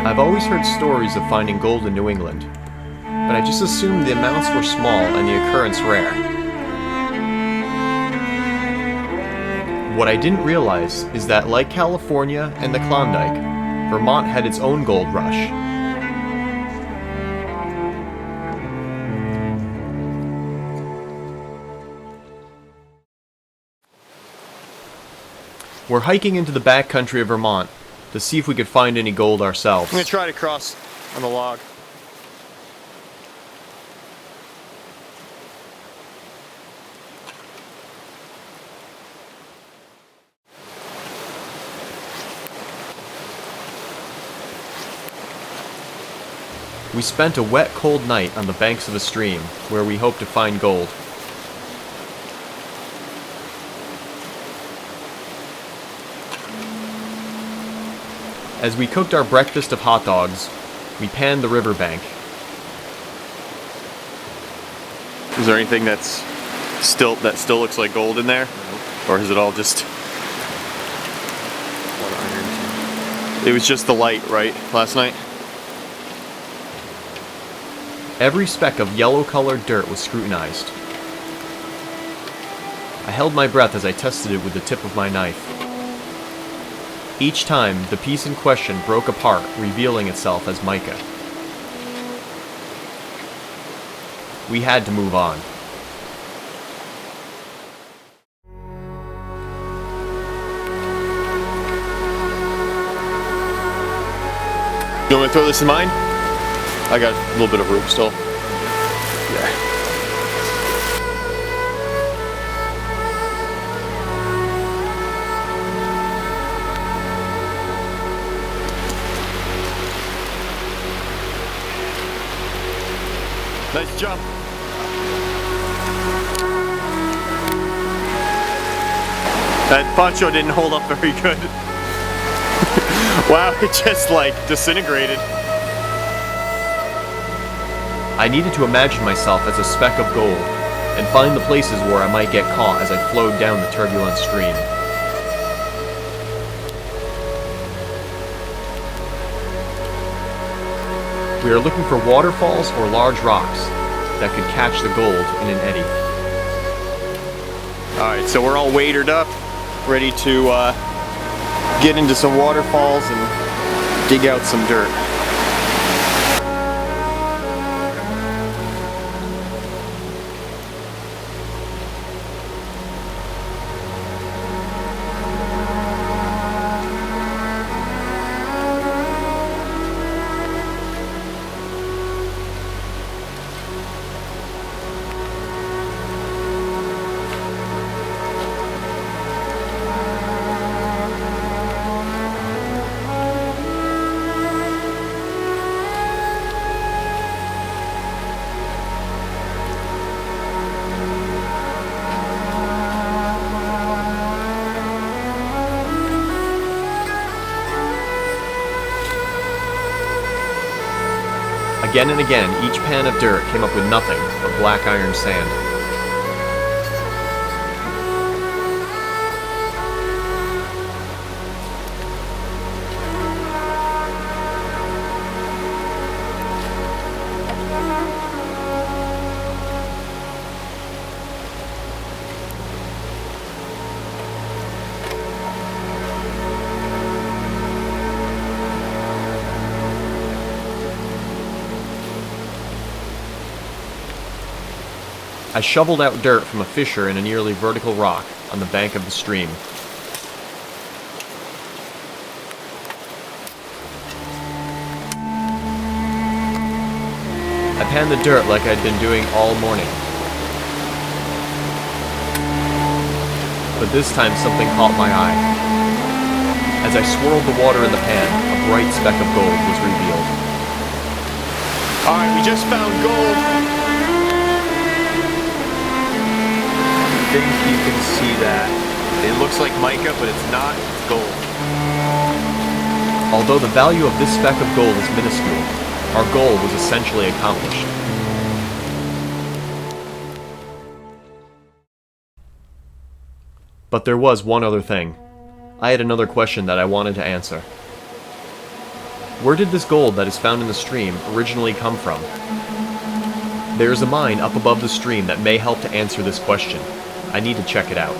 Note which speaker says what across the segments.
Speaker 1: I've always heard stories of finding gold in New England, but I just assumed the amounts were small and the occurrence rare. What I didn't realize is that, like California and the Klondike, Vermont had its own gold rush. We're hiking into the backcountry of Vermont to see if we could find any gold ourselves.
Speaker 2: I'm gonna try to cross on the log.
Speaker 1: We spent a wet, cold night on the banks of a stream where we hoped to find gold. As we cooked our breakfast of hot dogs, we panned the riverbank.
Speaker 2: Is there anything that still looks like gold in there? No. Or is it all just... It was just the light, right, last night?
Speaker 1: Every speck of yellow-colored dirt was scrutinized. I held my breath as I tested it with the tip of my knife. Each time, the piece in question broke apart, revealing itself as mica. We had to move on.
Speaker 2: You want me to throw this in mine? I got a little bit of room still. Yeah. Nice jump. That poncho didn't hold up very good. Wow, it just like disintegrated.
Speaker 1: I needed to imagine myself as a speck of gold and find the places where I might get caught as I flowed down the turbulent stream. We are looking for waterfalls or large rocks that could catch the gold in an eddy.
Speaker 2: Alright, so we're all wadered up, ready to get into some waterfalls and dig out some dirt.
Speaker 1: Again and again, each pan of dirt came up with nothing but black iron sand. I shoveled out dirt from a fissure in a nearly vertical rock on the bank of the stream. I panned the dirt like I'd been doing all morning. But this time something caught my eye. As I swirled the water in the pan, a bright speck of gold was revealed.
Speaker 2: Alright, we just found gold! I think you can see that. It looks like mica, but it's not. It's gold.
Speaker 1: Although the value of this speck of gold is minuscule, our goal was essentially accomplished. But there was one other thing. I had another question that I wanted to answer. Where did this gold that is found in the stream originally come from? There is a mine up above the stream that may help to answer this question. I need to check it out.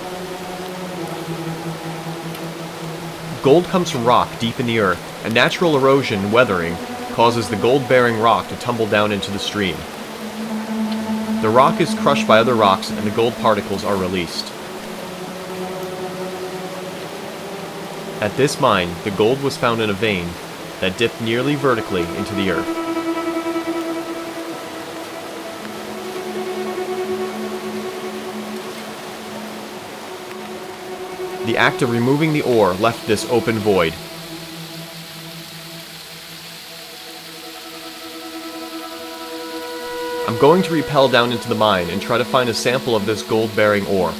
Speaker 1: Gold comes from rock deep in the earth, and natural erosion and weathering causes the gold-bearing rock to tumble down into the stream. The rock is crushed by other rocks and the gold particles are released. At this mine, the gold was found in a vein that dipped nearly vertically into the earth. The act of removing the ore left this open void. I'm going to rappel down into the mine and try to find a sample of this gold-bearing ore.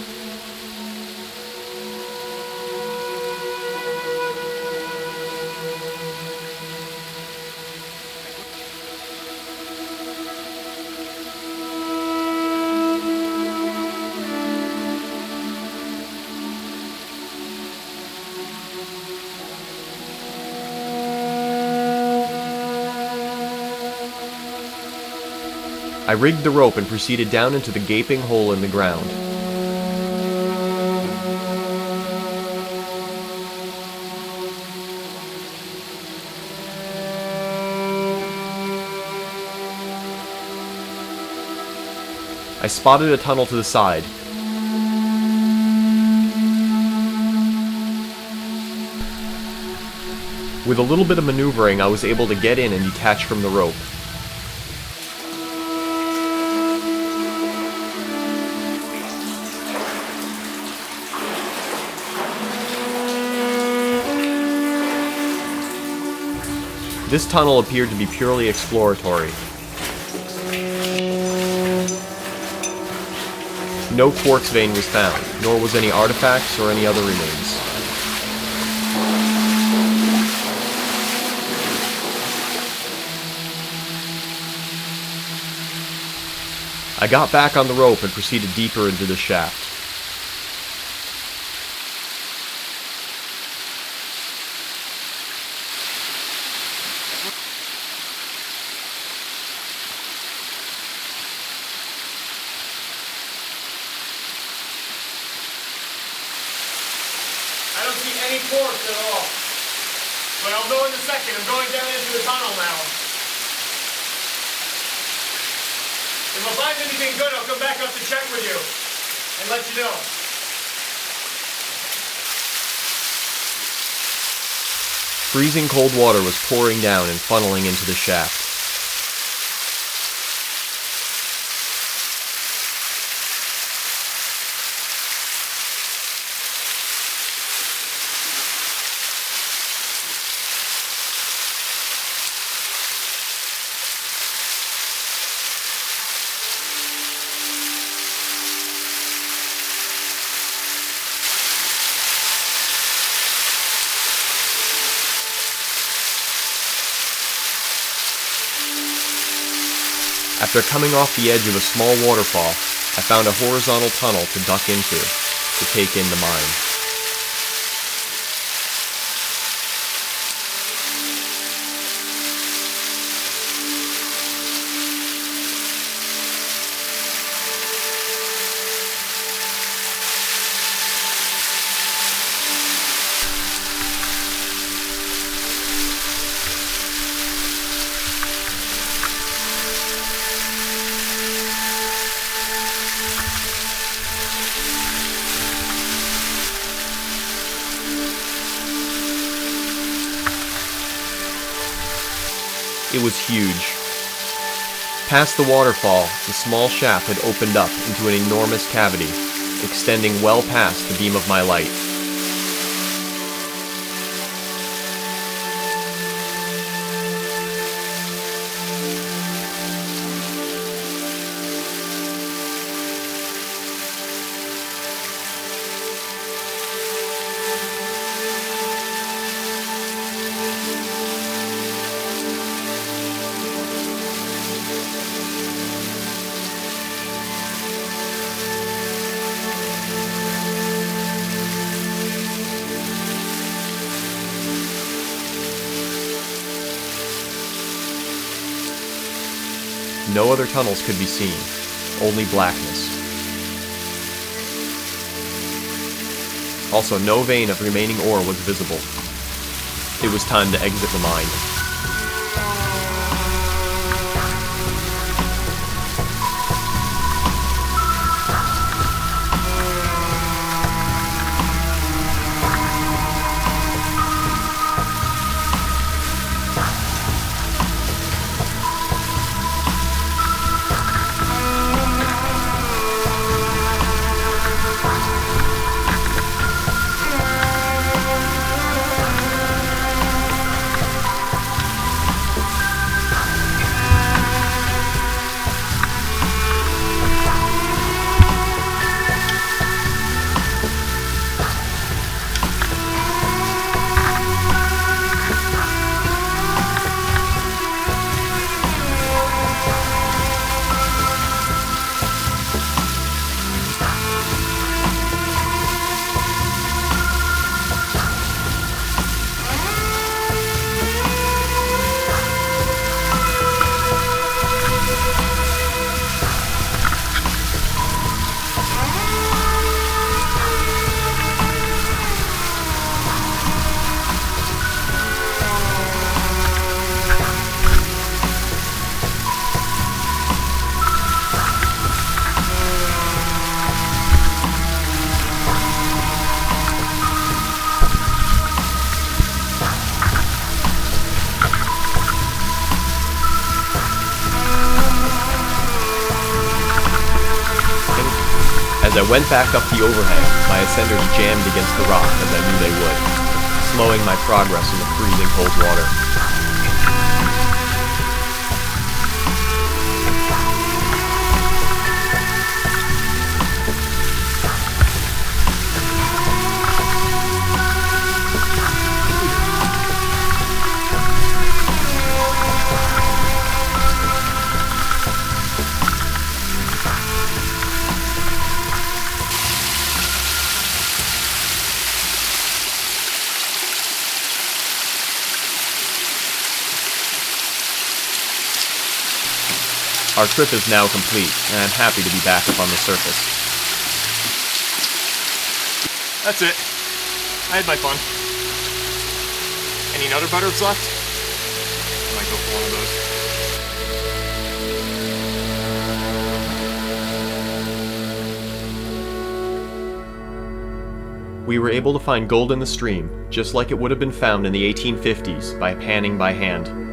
Speaker 1: I rigged the rope and proceeded down into the gaping hole in the ground. I spotted a tunnel to the side. With a little bit of maneuvering, I was able to get in and detach from the rope. This tunnel appeared to be purely exploratory. No quartz vein was found, nor was any artifacts or any other remains. I got back on the rope and proceeded deeper into the shaft.
Speaker 3: I don't see any quartz at all. But I'll go in a second. I'm going down into the tunnel now. If I find anything good, I'll come back up to check with you and let you know.
Speaker 1: Freezing cold water was pouring down and funneling into the shaft. After coming off the edge of a small waterfall, I found a horizontal tunnel to duck into to take in the mine. It was huge. Past the waterfall, the small shaft had opened up into an enormous cavity, extending well past the beam of my light. no other tunnels could be seen, only blackness. Also, no vein of remaining ore was visible. It was time to exit the mine. As I went back up the overhang, my ascenders jammed against the rock as I knew they would, slowing my progress in the freezing cold water. Our trip is now complete, and I'm happy to be back up on the surface.
Speaker 3: That's it. I had my fun. Any nutter butters left? I might go for one of those.
Speaker 1: We were able to find gold in the stream, just like it would have been found in the 1850s by panning by hand.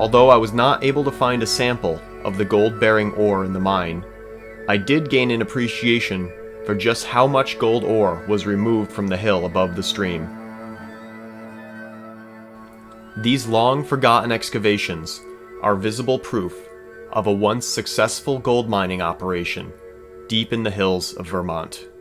Speaker 1: Although I was not able to find a sample of the gold-bearing ore in the mine, I did gain an appreciation for just how much gold ore was removed from the hill above the stream. These long-forgotten excavations are visible proof of a once successful gold mining operation deep in the hills of Vermont.